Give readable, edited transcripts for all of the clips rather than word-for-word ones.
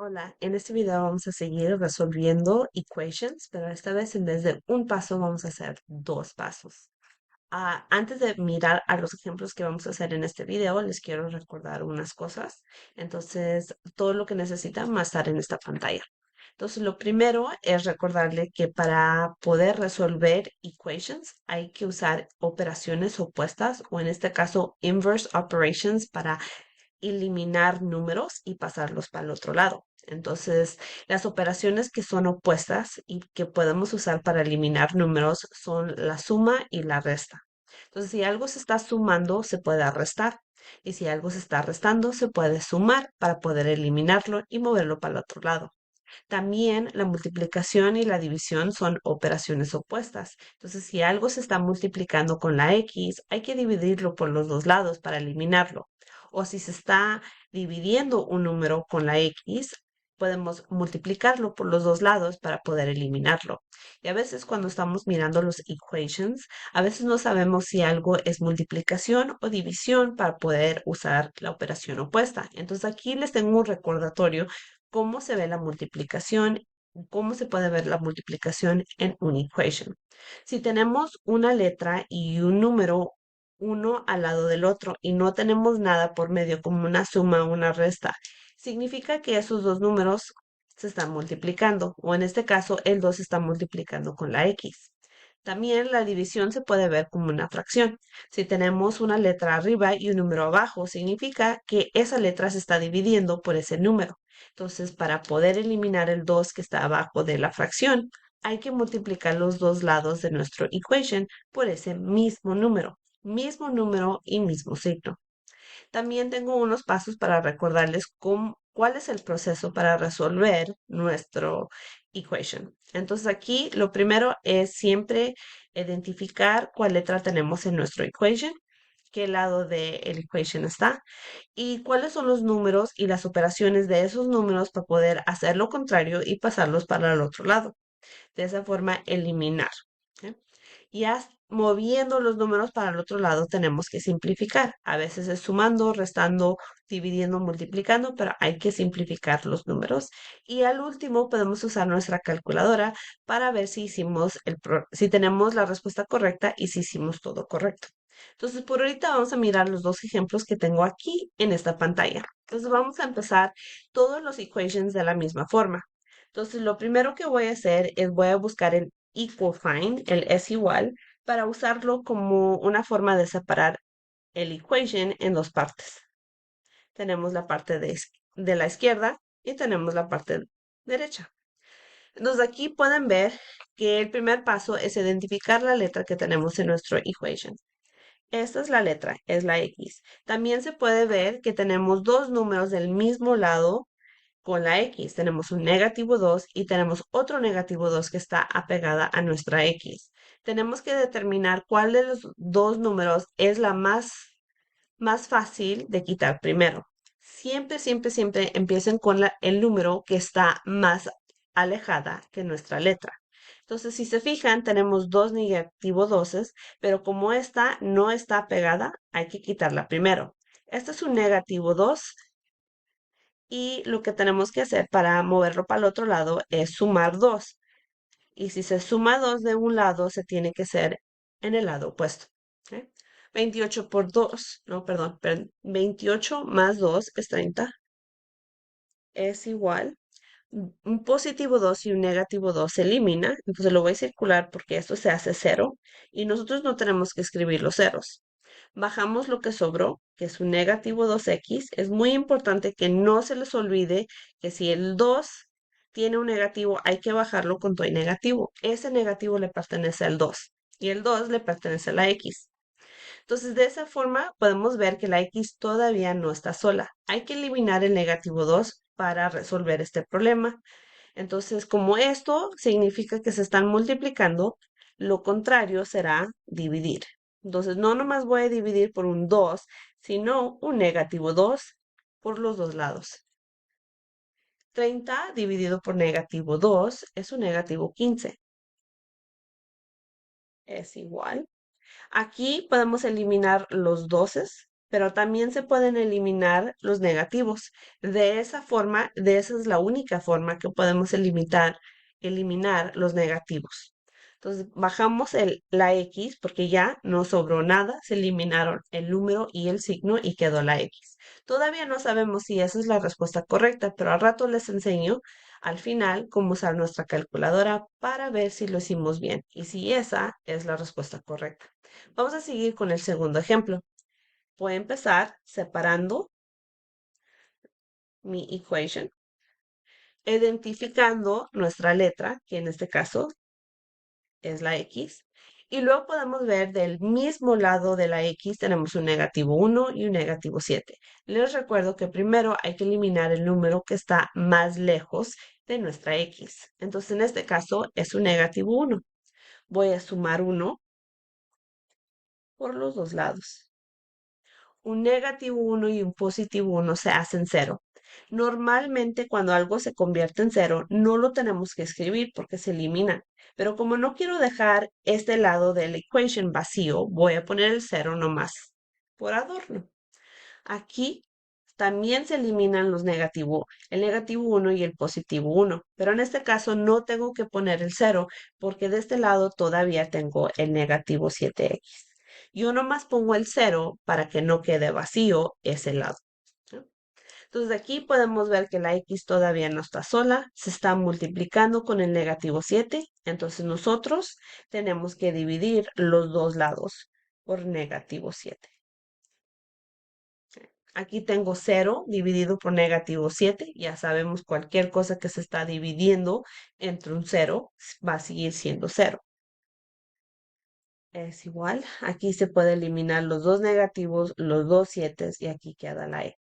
Hola, en este video vamos a seguir resolviendo equations, pero esta vez en vez de un paso vamos a hacer dos pasos. Antes de mirar a los ejemplos que vamos a hacer en este video, les quiero recordar unas cosas. Entonces, todo lo que necesitan va a estar en esta pantalla. Entonces, lo primero es recordarle que para poder resolver equations hay que usar operaciones opuestas o en este caso inverse operations para eliminar números y pasarlos para el otro lado. Entonces, las operaciones que son opuestas y que podemos usar para eliminar números son la suma y la resta. Entonces, si algo se está sumando, se puede restar. Y si algo se está restando, se puede sumar para poder eliminarlo y moverlo para el otro lado. También la multiplicación y la división son operaciones opuestas. Entonces, si algo se está multiplicando con la X, hay que dividirlo por los dos lados para eliminarlo. O si se está dividiendo un número con la X, podemos multiplicarlo por los dos lados para poder eliminarlo. Y a veces cuando estamos mirando los equations, a veces no sabemos si algo es multiplicación o división para poder usar la operación opuesta. Entonces aquí les tengo un recordatorio cómo se ve la multiplicación, cómo se puede ver la multiplicación en un equation. Si tenemos una letra y un número uno al lado del otro y no tenemos nada por medio como una suma o una resta, significa que esos dos números se están multiplicando o en este caso el 2 se está multiplicando con la X. También la división se puede ver como una fracción. Si tenemos una letra arriba y un número abajo, significa que esa letra se está dividiendo por ese número. Entonces, para poder eliminar el 2 que está abajo de la fracción, hay que multiplicar los dos lados de nuestro equation por ese mismo número y mismo signo. También tengo unos pasos para recordarles cuál es el proceso para resolver nuestro equation. Entonces aquí lo primero es siempre identificar cuál letra tenemos en nuestro equation, qué lado del equation está y cuáles son los números y las operaciones de esos números para poder hacer lo contrario y pasarlos para el otro lado. De esa forma, eliminar. ¿Ok? Ya moviendo los números para el otro lado tenemos que simplificar. A veces es sumando, restando, dividiendo, multiplicando, pero hay que simplificar los números. Y al último podemos usar nuestra calculadora para ver si si tenemos la respuesta correcta y si hicimos todo correcto. Entonces, por ahorita vamos a mirar los dos ejemplos que tengo aquí en esta pantalla. Entonces, vamos a empezar todos los equations de la misma forma. Entonces, lo primero que voy a hacer es voy a buscar el equal sign, el es igual, para usarlo como una forma de separar el equation en dos partes. Tenemos la parte de la izquierda y tenemos la parte derecha. Entonces aquí pueden ver que el primer paso es identificar la letra que tenemos en nuestro equation. Esta es la letra, es la X. También se puede ver que tenemos dos números del mismo lado con la X. Tenemos un negativo 2 y tenemos otro negativo 2 que está apegada a nuestra X. Tenemos que determinar cuál de los dos números es la más fácil de quitar primero. Siempre empiecen con el número que está más alejada que nuestra letra. Entonces, si se fijan, tenemos dos negativo 12, pero como esta no está pegada, hay que quitarla primero. Este es un negativo 2 y lo que tenemos que hacer para moverlo para el otro lado es sumar 2. Y si se suma 2 de un lado, se tiene que ser en el lado opuesto. ¿Ok? 28 por 2, no, perdón, 28 más 2 es 30, es igual. Un positivo 2 y un negativo 2 se elimina, entonces lo voy a circular porque esto se hace cero y nosotros no tenemos que escribir los ceros. Bajamos lo que sobró, que es un negativo 2x. Es muy importante que no se les olvide que si el 2 tiene un negativo, hay que bajarlo con todo y negativo. Ese negativo le pertenece al 2 y el 2 le pertenece a la x. Entonces, de esa forma podemos ver que la x todavía no está sola. Hay que eliminar el negativo 2 para resolver este problema. Entonces, como esto significa que se están multiplicando, lo contrario será dividir. Entonces, no nomás voy a dividir por un 2, sino un negativo 2 por los dos lados. 30 dividido por negativo 2 es un negativo 15. Es igual. Aquí podemos eliminar los 12 pero también se pueden eliminar los negativos. De esa forma, de esa es la única forma que podemos eliminar los negativos. Entonces, bajamos la X porque ya no sobró nada, se eliminaron el número y el signo y quedó la X. Todavía no sabemos si esa es la respuesta correcta, pero al rato les enseño al final cómo usar nuestra calculadora para ver si lo hicimos bien y si esa es la respuesta correcta. Vamos a seguir con el segundo ejemplo. Voy a empezar separando mi equation, identificando nuestra letra, que en este caso es la X, y luego podemos ver del mismo lado de la X tenemos un -1 y un -7. Les recuerdo que primero hay que eliminar el número que está más lejos de nuestra X. Entonces en este caso es un -1. Voy a sumar 1 por los dos lados. Un -1 y un +1 se hacen cero. Normalmente cuando algo se convierte en cero, no lo tenemos que escribir porque se eliminan. Pero como no quiero dejar este lado de la equation vacío, voy a poner el cero nomás por adorno. Aquí también se eliminan los negativos, el -1 y el +1, pero en este caso no tengo que poner el cero porque de este lado todavía tengo el -7x. Yo nomás pongo el cero para que no quede vacío ese lado. ¿No? Entonces de aquí podemos ver que la x todavía no está sola, se está multiplicando con el -7, entonces nosotros tenemos que dividir los dos lados por -7. Aquí tengo 0 dividido por -7. Ya sabemos cualquier cosa que se está dividiendo entre un 0 va a seguir siendo 0. Es igual. Aquí se puede eliminar los dos negativos, los dos 7 y aquí queda la e.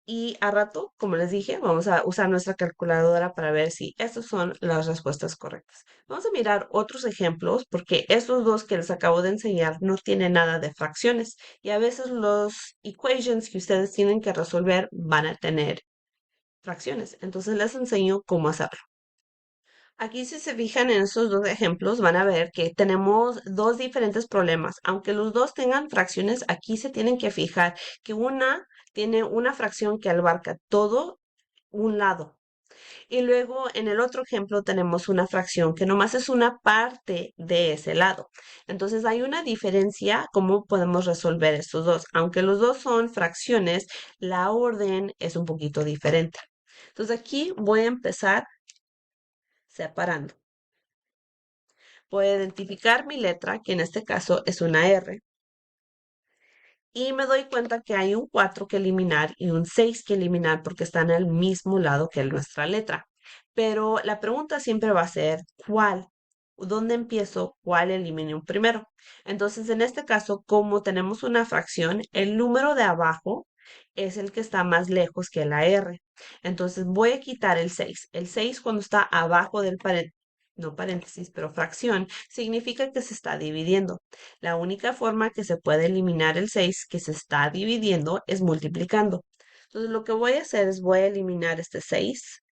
Y a rato, como les dije, vamos a usar nuestra calculadora para ver si estas son las respuestas correctas. Vamos a mirar otros ejemplos porque estos dos que les acabo de enseñar no tienen nada de fracciones y a veces los equations que ustedes tienen que resolver van a tener fracciones. Entonces les enseño cómo hacerlo. Aquí si se fijan en estos dos ejemplos van a ver que tenemos dos diferentes problemas. Aunque los dos tengan fracciones, aquí se tienen que fijar que una tiene una fracción que abarca todo un lado. Y luego en el otro ejemplo tenemos una fracción que nomás es una parte de ese lado. Entonces hay una diferencia cómo podemos resolver estos dos. Aunque los dos son fracciones, la orden es un poquito diferente. Entonces aquí voy a empezar separando. Voy a identificar mi letra, que en este caso es una R, y me doy cuenta que hay un 4 que eliminar y un 6 que eliminar porque están al mismo lado que nuestra letra. Pero la pregunta siempre va a ser, ¿cuál? ¿Dónde empiezo? ¿Cuál elimino primero? Entonces, en este caso, como tenemos una fracción, el número de abajo es el que está más lejos que la R. Entonces, voy a quitar el 6. El 6 cuando está abajo del no paréntesis, pero fracción, significa que se está dividiendo. La única forma que se puede eliminar el 6 que se está dividiendo es multiplicando. Entonces, lo que voy a hacer es voy a eliminar este 6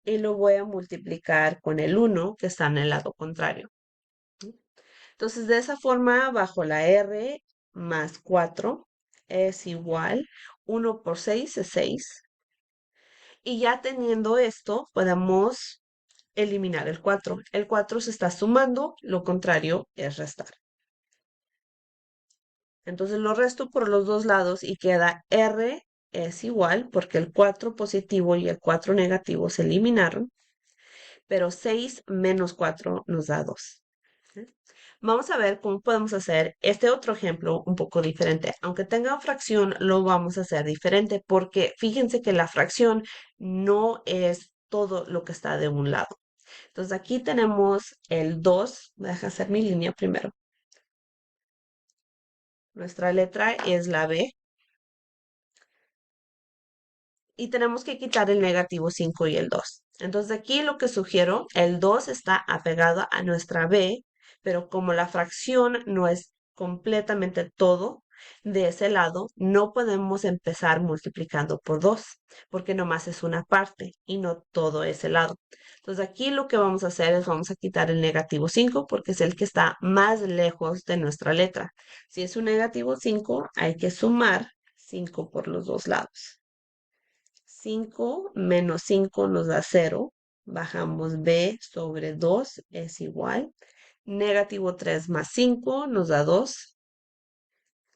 y lo voy a multiplicar con el 1 que está en el lado contrario. Entonces, de esa forma, bajo la R más 4 es igual 1 por 6 es 6. Y ya teniendo esto, podemos eliminar el 4. El 4 se está sumando, lo contrario es restar. Entonces lo resto por los dos lados y queda R es igual porque el 4 positivo y el 4 negativo se eliminaron, pero 6 menos 4 nos da 2. ¿Sí? Vamos a ver cómo podemos hacer este otro ejemplo un poco diferente. Aunque tenga fracción, lo vamos a hacer diferente porque fíjense que la fracción no es todo lo que está de un lado. Entonces aquí tenemos el 2. Deja hacer mi línea primero. Nuestra letra es la B. Y tenemos que quitar el -5 y el 2. Entonces aquí lo que sugiero, el 2 está apegado a nuestra B, pero como la fracción no es completamente todo, de ese lado, no podemos empezar multiplicando por 2, porque nomás es una parte y no todo ese lado. Entonces aquí lo que vamos a hacer es vamos a quitar el negativo 5 porque es el que está más lejos de nuestra letra. Si es un negativo 5, hay que sumar 5 por los dos lados. 5 menos 5 nos da 0. Bajamos b sobre 2 es igual. Negativo 3 más 5 nos da 2.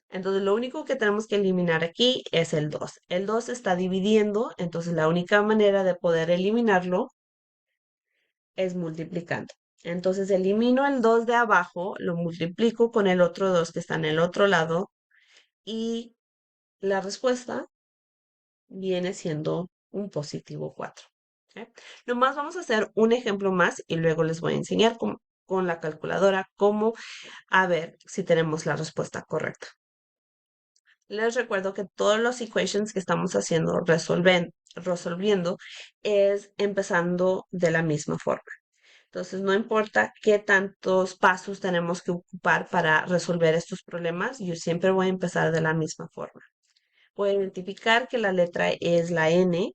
Entonces lo único que tenemos que eliminar aquí es el 2. El 2 está dividiendo, entonces la única manera de poder eliminarlo es multiplicando. Entonces elimino el 2 de abajo, lo multiplico con el otro 2 que está en el otro lado y la respuesta viene siendo un positivo 4. ¿Ok? Nomás vamos a hacer un ejemplo más y luego les voy a enseñar con la calculadora cómo a ver si tenemos la respuesta correcta. Les recuerdo que todos los equations que estamos haciendo, resolviendo, es empezando de la misma forma. Entonces, no importa qué tantos pasos tenemos que ocupar para resolver estos problemas, yo siempre voy a empezar de la misma forma. Voy a identificar que la letra es la n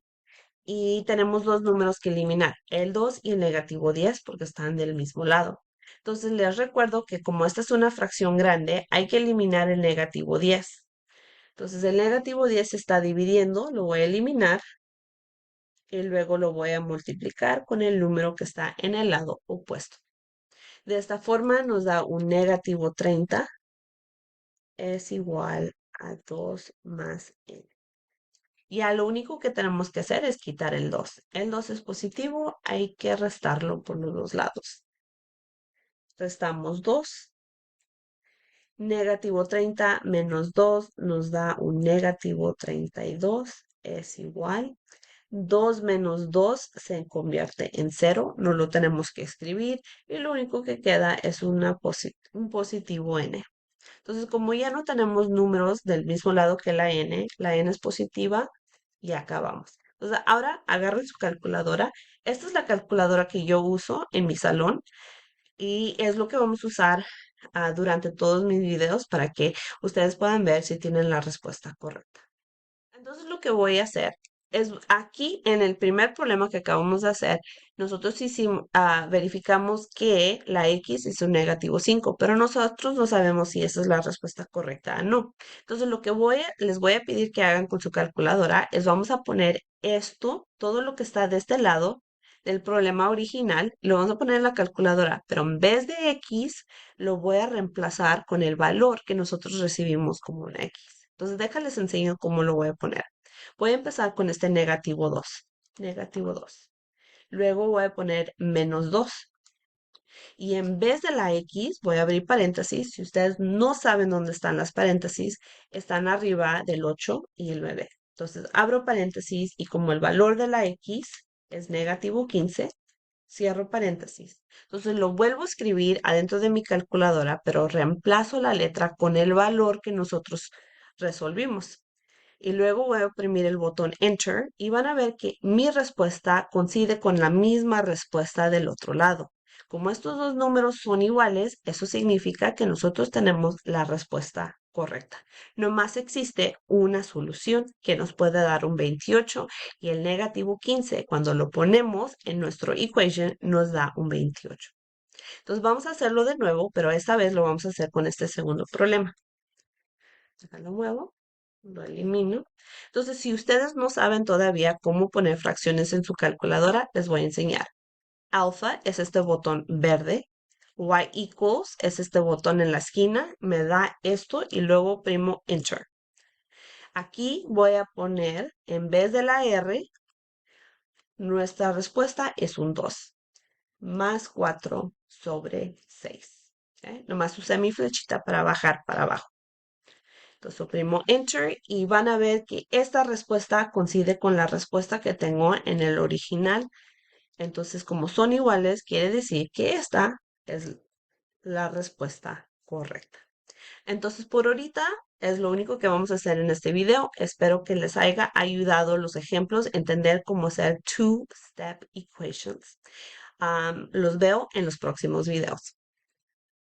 y tenemos dos números que eliminar, el 2 y el negativo 10, porque están del mismo lado. Entonces, les recuerdo que como esta es una fracción grande, hay que eliminar el negativo 10. Entonces, el negativo 10 se está dividiendo, lo voy a eliminar y luego lo voy a multiplicar con el número que está en el lado opuesto. De esta forma nos da un negativo 30 es igual a 2 más n. Ya lo único que tenemos que hacer es quitar el 2. El 2 es positivo, hay que restarlo por los dos lados. Restamos 2. Negativo 30 menos 2 nos da un negativo 32 es igual. 2 menos 2 se convierte en 0, no lo tenemos que escribir y lo único que queda es un positivo n. Entonces, como ya no tenemos números del mismo lado que la n es positiva y acabamos. Entonces, ahora agarren su calculadora. Esta es la calculadora que yo uso en mi salón y es lo que vamos a usar durante todos mis videos para que ustedes puedan ver si tienen la respuesta correcta. Entonces lo que voy a hacer es aquí en el primer problema que acabamos de hacer, nosotros verificamos que la x es un negativo 5, pero nosotros no sabemos si esa es la respuesta correcta o no. Entonces lo que les voy a pedir que hagan con su calculadora es vamos a poner esto, todo lo que está de este lado del problema original, lo vamos a poner en la calculadora, pero en vez de x, lo voy a reemplazar con el valor que nosotros recibimos como una x. Entonces, déjales enseño cómo lo voy a poner. Voy a empezar con este negativo 2. Negativo 2. Luego voy a poner menos 2. Y en vez de la X, voy a abrir paréntesis. Si ustedes no saben dónde están las paréntesis, están arriba del 8 y el 9. Entonces, abro paréntesis y como el valor de la X es negativo 15, cierro paréntesis. Entonces lo vuelvo a escribir adentro de mi calculadora, pero reemplazo la letra con el valor que nosotros resolvimos. Y luego voy a oprimir el botón Enter y van a ver que mi respuesta coincide con la misma respuesta del otro lado. Como estos dos números son iguales, eso significa que nosotros tenemos la respuesta correcta. Nomás existe una solución que nos puede dar un 28 y el negativo 15, cuando lo ponemos en nuestro equation, nos da un 28. Entonces vamos a hacerlo de nuevo, pero esta vez lo vamos a hacer con este segundo problema. Acá lo muevo, lo elimino. Entonces, si ustedes no saben todavía cómo poner fracciones en su calculadora, les voy a enseñar. Alpha es este botón verde. Y equals es este botón en la esquina. Me da esto y luego primo Enter. Aquí voy a poner, en vez de la R, nuestra respuesta es un 2. Más 4 sobre 6. ¿Ok? Nomás usé mi flechita para bajar para abajo. Entonces oprimo Enter y van a ver que esta respuesta coincide con la respuesta que tengo en el original. Entonces, como son iguales, quiere decir que esta es la respuesta correcta. Entonces, por ahorita es lo único que vamos a hacer en este video. Espero que les haya ayudado los ejemplos, entender cómo hacer two-step equations. Los veo en los próximos videos.